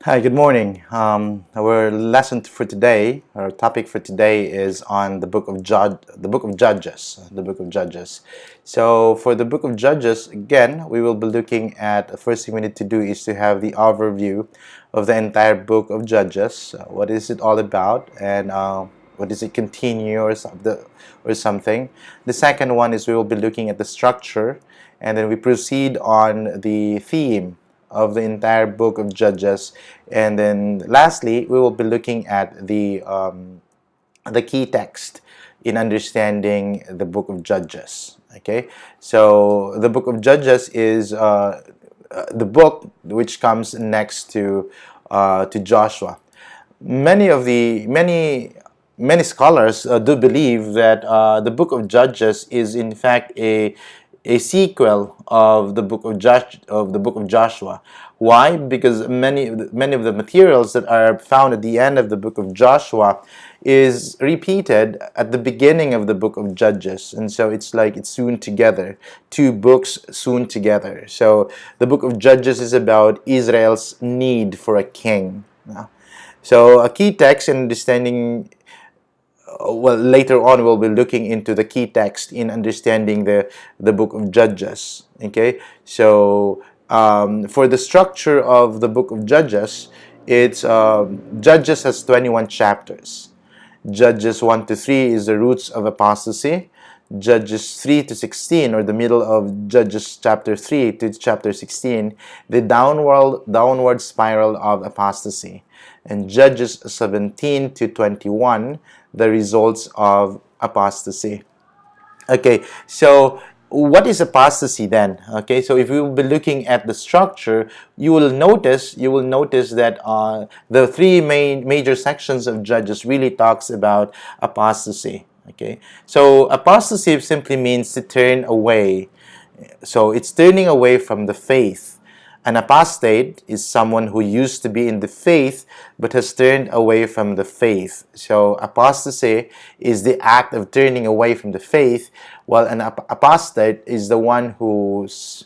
Hi, good morning. Our lesson for today, our topic for today, is on the book of the book of Judges, the book of Judges. So, for the book of Judges, again, we will be looking at. The first thing we need to do is to have the overview of the entire book of Judges. What is it all about, and what does it continue, or something. The second one is we will be looking at the structure, and then we proceed on the theme of the entire book of Judges, and then lastly we will be looking at the key text in understanding the book of Judges. Okay, so the book of Judges is the book which comes next to Joshua. Many scholars do believe that the book of Judges is in fact a sequel of the book of Joshua. Why? Because many of the materials that are found at the end of the book of Joshua is repeated at the beginning of the book of Judges, and so it's like it's sewn together, two books sewn together. So the book of Judges is about Israel's need for a king. So a key text in understanding, well, later on we'll be looking into the key text in understanding the book of Judges. Okay, so for the structure of the book of Judges, it's Judges has 21 chapters. Judges 1 to 3 is the roots of apostasy. Judges 3 to 16, or the middle of Judges chapter 3 to chapter 16, the downward spiral of apostasy. And Judges 17 to 21, the results of apostasy. Okay, so what is apostasy then? Okay, so if we will be looking at the structure, you will notice that the three major sections of Judges really talks about apostasy. Okay, so apostasy simply means to turn away. So it's turning away from the faith. An apostate is someone who used to be in the faith but has turned away from the faith. So apostasy is the act of turning away from the faith, while an apostate is the one who's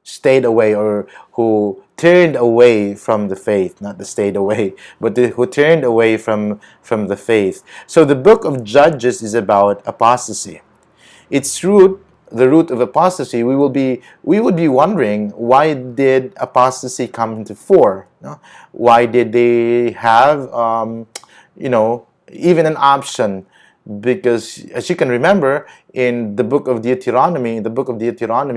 stayed away, or who turned away from the faith, not the stayed away, but who turned away from the faith. So the book of Judges is about apostasy. Its root, the root of apostasy, we would be wondering, why did apostasy come into fore? No? Why did they have even an option? Because as you can remember, in the book of Deuteronomy,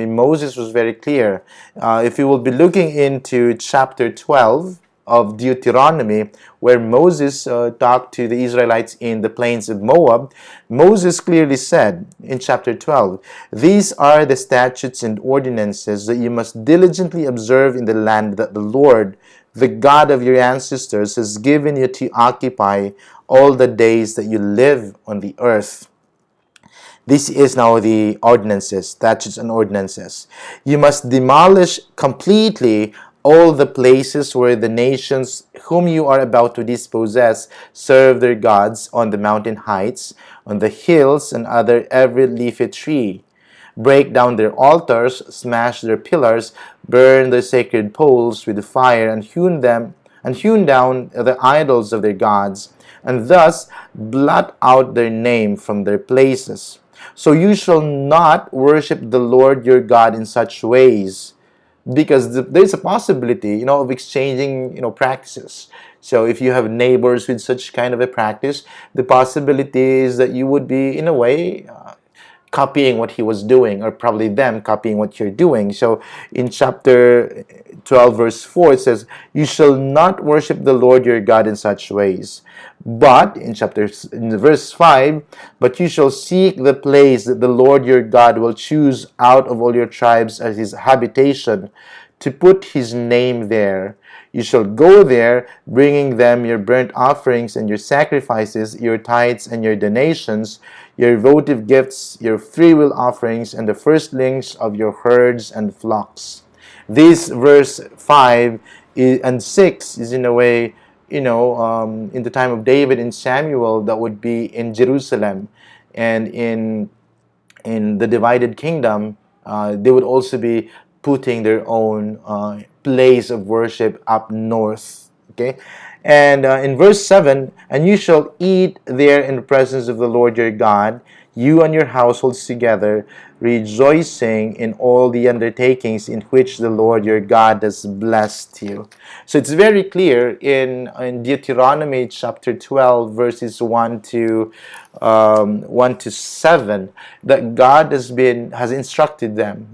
Moses was very clear. If you will be looking into chapter 12 of Deuteronomy, where Moses talked to the Israelites in the plains of Moab, Moses clearly said in chapter 12, "These are the statutes and ordinances that you must diligently observe in the land that the Lord, the God of your ancestors, has given you to occupy all the days that you live on the earth." This is now the ordinances, statutes and ordinances. You must demolish completely all the places where the nations whom you are about to dispossess serve their gods, on the mountain heights, on the hills, and under every leafy tree. Break down their altars, smash their pillars, burn their sacred poles with fire, and hewn down the idols of their gods, and thus blot out their name from their places. So you shall not worship the Lord your God in such ways, because there's a possibility, of exchanging, practices. So if you have neighbors with such kind of a practice, the possibility is that you would be, in a way, copying what he was doing, or probably them copying what you're doing. So in chapter 12 verse 4, it says, "You shall not worship the Lord your God in such ways." But in verse 5, "But you shall seek the place that the Lord your God will choose out of all your tribes as his habitation, to put his name there. You shall go there, bringing them your burnt offerings and your sacrifices, your tithes and your donations, your votive gifts, your freewill offerings, and the firstlings of your herds and flocks." This verse 5 and 6 is, in a way, in the time of David and Samuel, that would be in Jerusalem, and in the divided kingdom, they would also be putting their own place of worship up north. Okay, and in verse 7, and you shall eat there in the presence of the Lord your God, you and your households together, rejoicing in all the undertakings in which the Lord your God has blessed you. So it's very clear in Deuteronomy chapter 12, verses 1 to 7, that God has instructed them,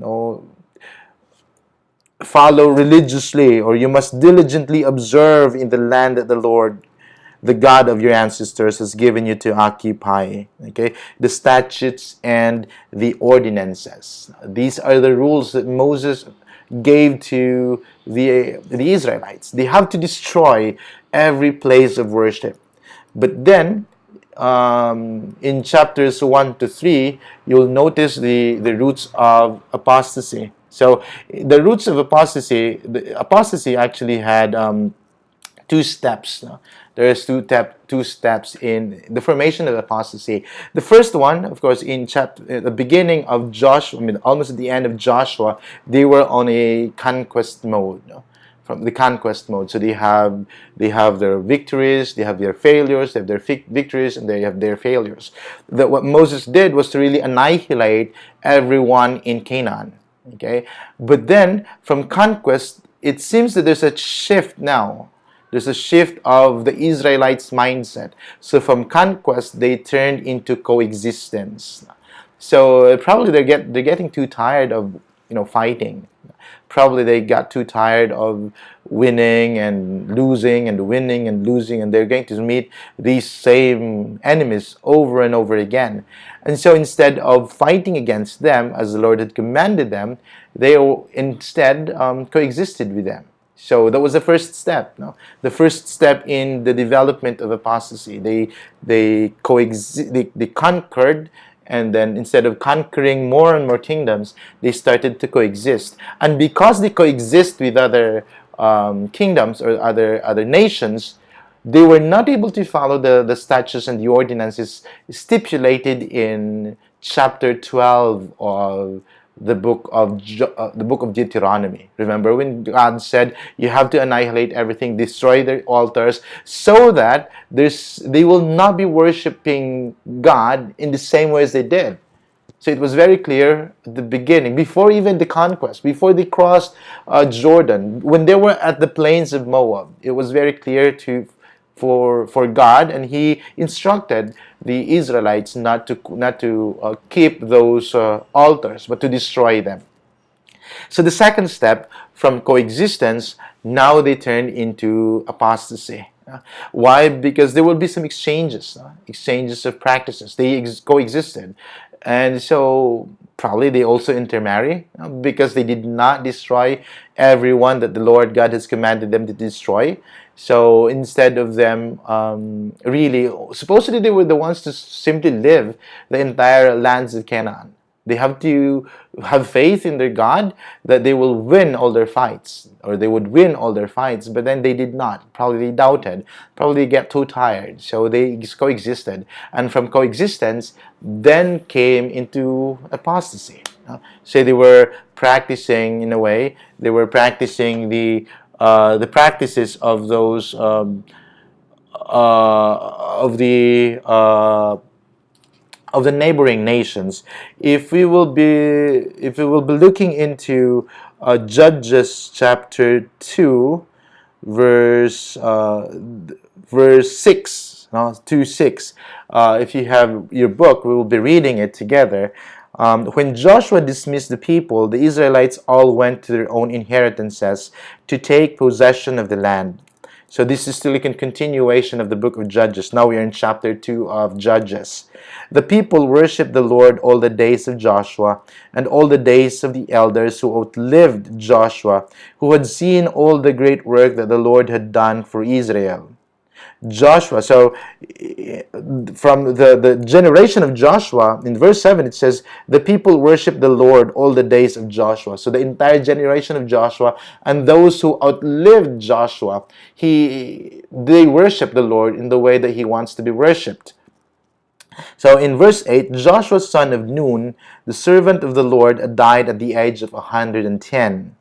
follow religiously, or you must diligently observe in the land that the Lord, the God of your ancestors, has given you to occupy. Okay, the statutes and the ordinances. These are the rules that Moses gave to the Israelites. They have to destroy every place of worship. But then, in chapters 1 to 3, you'll notice the roots of apostasy. So, the roots of apostasy, the apostasy actually had two steps. No? There's two steps in the formation of apostasy. The first one, of course, in the beginning of Joshua, I mean, almost at the end of Joshua, they were on a conquest mode. No? From the conquest mode, so they have their victories, they have their failures, they have their victories, and they have their failures. What Moses did was to really annihilate everyone in Canaan. Okay, but then from conquest, it seems that there's a shift now. There's a shift of the Israelites' mindset. So from conquest, they turned into coexistence. So probably they're getting too tired of fighting. Probably they got too tired of winning and losing and winning and losing, and they're going to meet these same enemies over and over again. And so instead of fighting against them as the Lord had commanded them, they instead coexisted with them. So that was the first step. No? The first step in the development of apostasy. They conquered, and then instead of conquering more and more kingdoms, they started to coexist. And because they coexist with other kingdoms or other nations, they were not able to follow the statutes and the ordinances stipulated in chapter 12 of the book of Deuteronomy. Remember when God said you have to annihilate everything, destroy their altars, so that they will not be worshiping God in the same way as they did. So it was very clear at the beginning, before even the conquest, before they crossed Jordan, when they were at the plains of Moab, it was very clear for God, and He instructed the Israelites not to keep those altars, but to destroy them. So the second step, from coexistence, now they turn into apostasy. Why? Because there will be some exchanges of practices. They coexisted, and so probably they also intermarry because they did not destroy everyone that the Lord God has commanded them to destroy. So instead of them really, supposedly they were the ones to simply live the entire lands of Canaan. They have to have faith in their God that they will win all their fights, or they would win all their fights, but then they did not. Probably they doubted. Probably they get too tired. So they coexisted. And from coexistence, then came into apostasy. So they were practicing, in a way, they were practicing the practices of those of the neighboring nations. If we will be looking into Judges chapter 2, verse 6, 2:6. If you have your book, we will be reading it together. When Joshua dismissed the people, the Israelites all went to their own inheritances to take possession of the land. So this is still a continuation of the book of Judges. Now we are in chapter 2 of Judges. The people worshiped the Lord all the days of Joshua and all the days of the elders who outlived Joshua, who had seen all the great work that the Lord had done for Israel. Joshua, so from the generation of Joshua, in verse 7 it says, the people worshiped the Lord all the days of Joshua. So the entire generation of Joshua and those who outlived Joshua, they worship the Lord in the way that He wants to be worshipped. So in verse 8, Joshua son of Nun, the servant of the Lord, died at the age of 110.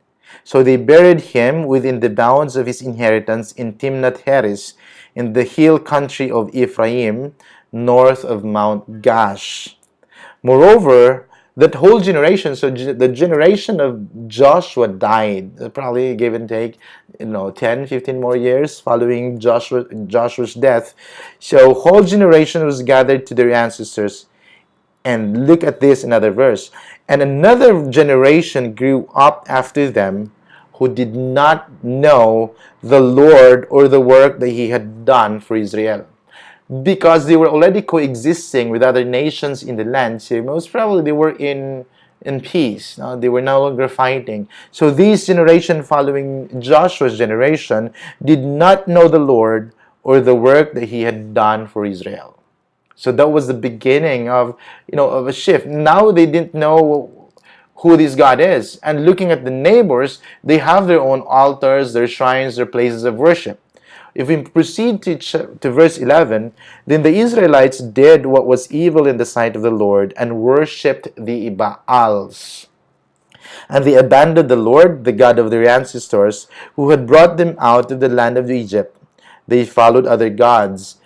So they buried him within the bounds of his inheritance in Timnath Heres, in the hill country of Ephraim, north of Mount Gash. Moreover, that whole generation, so the generation of Joshua died, probably give and take, 10, 15 more years following Joshua's death. So whole generation was gathered to their ancestors. And look at this, another verse. And another generation grew up after them who did not know the Lord or the work that he had done for Israel, because they were already coexisting with other nations in the land. So most probably they were in peace. They were no longer fighting. So this generation following Joshua's generation did not know the Lord or the work that he had done for Israel. So that was the beginning of a shift. Now they didn't know who this God is. And looking at the neighbors, they have their own altars, their shrines, their places of worship. If we proceed to verse 11, then the Israelites did what was evil in the sight of the Lord and worshipped the Baals. And they abandoned the Lord, the God of their ancestors, who had brought them out of the land of Egypt. They followed other gods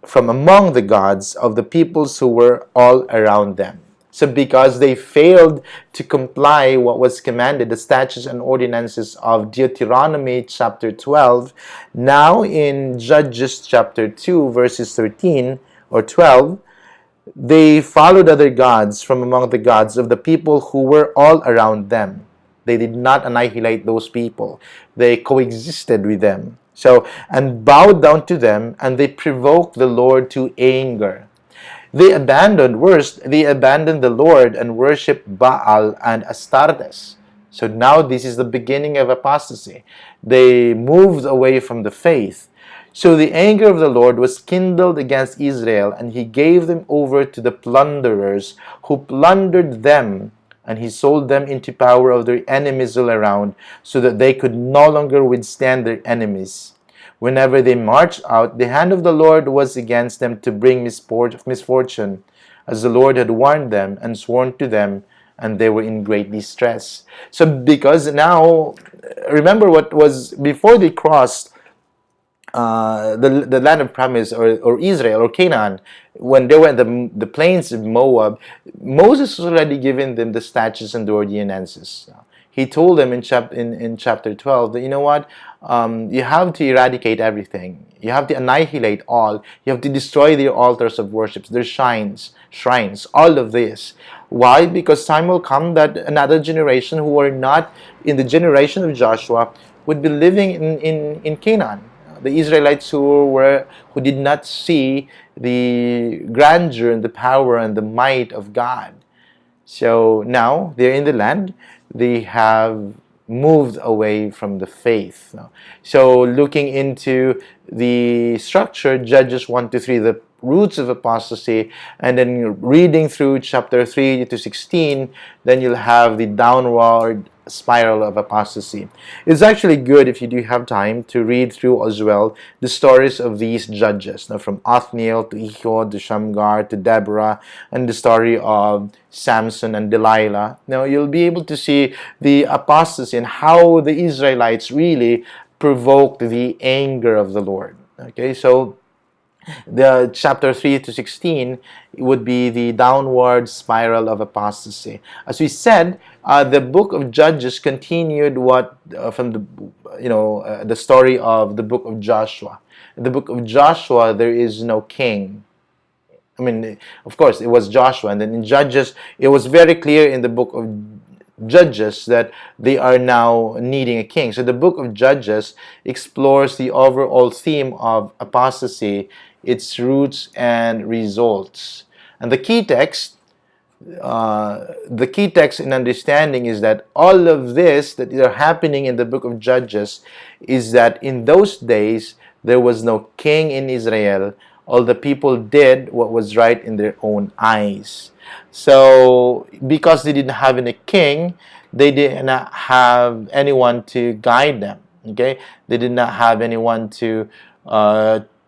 from among the gods of the peoples who were all around them. So because they failed to comply what was commanded, the statutes and ordinances of Deuteronomy chapter 12, now in Judges chapter 2 verses 13 or 12, they followed other gods from among the gods of the people who were all around them. They did not annihilate those people. They coexisted with them. So, and bowed down to them, and they provoked the Lord to anger. They abandoned the Lord and worshipped Baal and Astartes. So now this is the beginning of apostasy. They moved away from the faith. So the anger of the Lord was kindled against Israel, and he gave them over to the plunderers, who plundered them, and he sold them into power of their enemies all around, so that they could no longer withstand their enemies. Whenever they marched out, the hand of the Lord was against them to bring misfortune, as the Lord had warned them and sworn to them, and they were in great distress. So because now, remember what was before they crossed the land of promise, or Israel or Canaan, when they were in the plains of Moab, Moses was already given them the statutes and the ordinances. He told them in chapter 12 that, you know what, you have to eradicate everything. You have to annihilate all. You have to destroy their altars of worship, their shrines, all of this. Why? Because time will come that another generation who are not in the generation of Joshua would be living in Canaan. The Israelites who did not see the grandeur and the power and the might of God. So now they're in the land. They have moved away from the faith. So looking into the structure, Judges 1 to 3, the roots of apostasy, and then reading through chapter 3 to 16, then you'll have the downward spiral of apostasy. It's actually good, if you do have time, to read through as well the stories of these judges, from Othniel to Ehud to Shamgar to Deborah, and the story of Samson and Delilah. Now you'll be able to see the apostasy and how the Israelites really provoked the anger of the Lord. Okay, so the chapter 3 to 16 would be the downward spiral of apostasy. As we said, the book of Judges continued from the story of the book of Joshua. In the book of Joshua, there is no king. I mean, of course, it was Joshua, and then in Judges, it was very clear in the book of Judges that they are now needing a king. So the book of Judges explores the overall theme of apostasy, its roots and results. And the key text in understanding is that all of this that are happening in the book of Judges is that in those days there was no king in Israel. All the people did what was right in their own eyes. So because they didn't have any king, they did not have anyone to guide them. Okay, they did not have anyone to.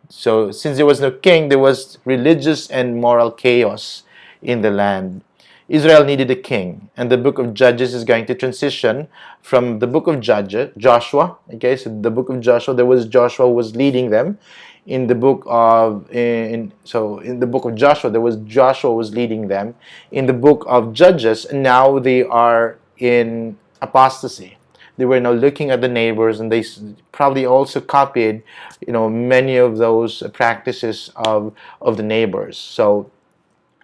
So since there was no king, there was religious and moral chaos in the land. Israel needed a king, and the book of Judges is going to transition from the book of Judges, Joshua. Okay, so the book of Joshua, there was Joshua who was leading them. In the book of in the book of Joshua, there was Joshua who was leading them. In the book of Judges, now they are in apostasy. They were now looking at the neighbors, and they probably also copied, many of those practices of the neighbors. So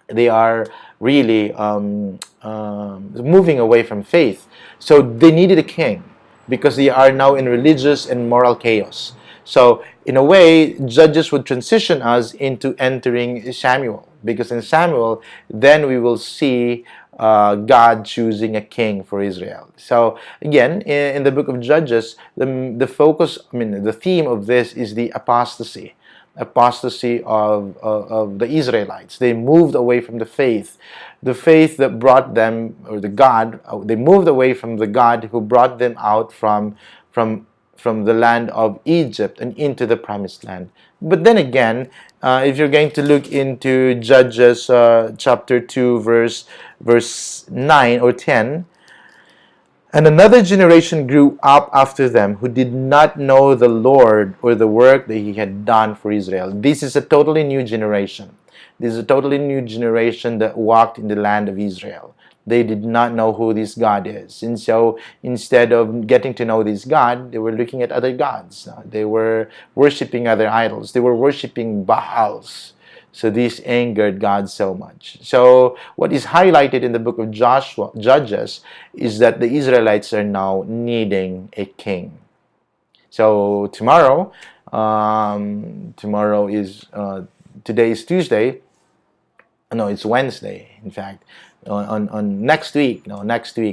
they are really moving away from faith. So they needed a king because they are now in religious and moral chaos. So in a way, Judges would transition us into entering Samuel, because in Samuel, then we will see God choosing a king for Israel. So again, in the book of Judges, the focus, the theme of this is the apostasy of the Israelites. They moved away from the faith that brought them, or the God. They moved away from the God who brought them out from from the land of Egypt and into the promised land. But then again, if you're going to look into Judges chapter 2, verse 9 or 10, and another generation grew up after them who did not know the Lord or the work that he had done for Israel. This is a totally new generation. This is a totally new generation that walked in the land of Israel. They did not know who this God is. And so instead of getting to know this God, they were looking at other gods. They were worshiping other idols. They were worshiping Baals. So this angered God so much. So what is highlighted in the book of Judges, is that the Israelites are now needing a king. So tomorrow is today is Tuesday. No, it's Wednesday. In fact, on next week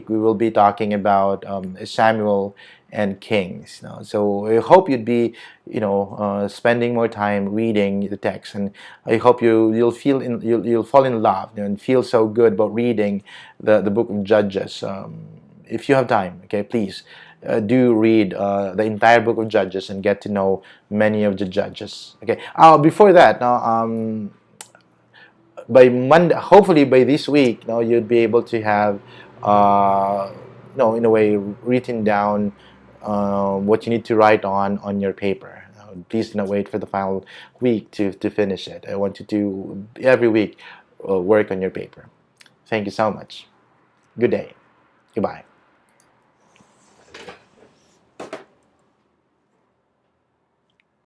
we will be talking about Samuel and Kings. So I hope you'd be, spending more time reading the text, and I hope you'll fall in love, and feel so good about reading the book of Judges. If you have time, okay, please do read the entire book of Judges and get to know many of the judges. Okay. Before that, now. By Monday, hopefully by this week, you'd be able to have, in a way, written down what you need to write on your paper. Please do not wait for the final week to finish it. I want you to, every week, work on your paper. Thank you so much. Good day. Goodbye.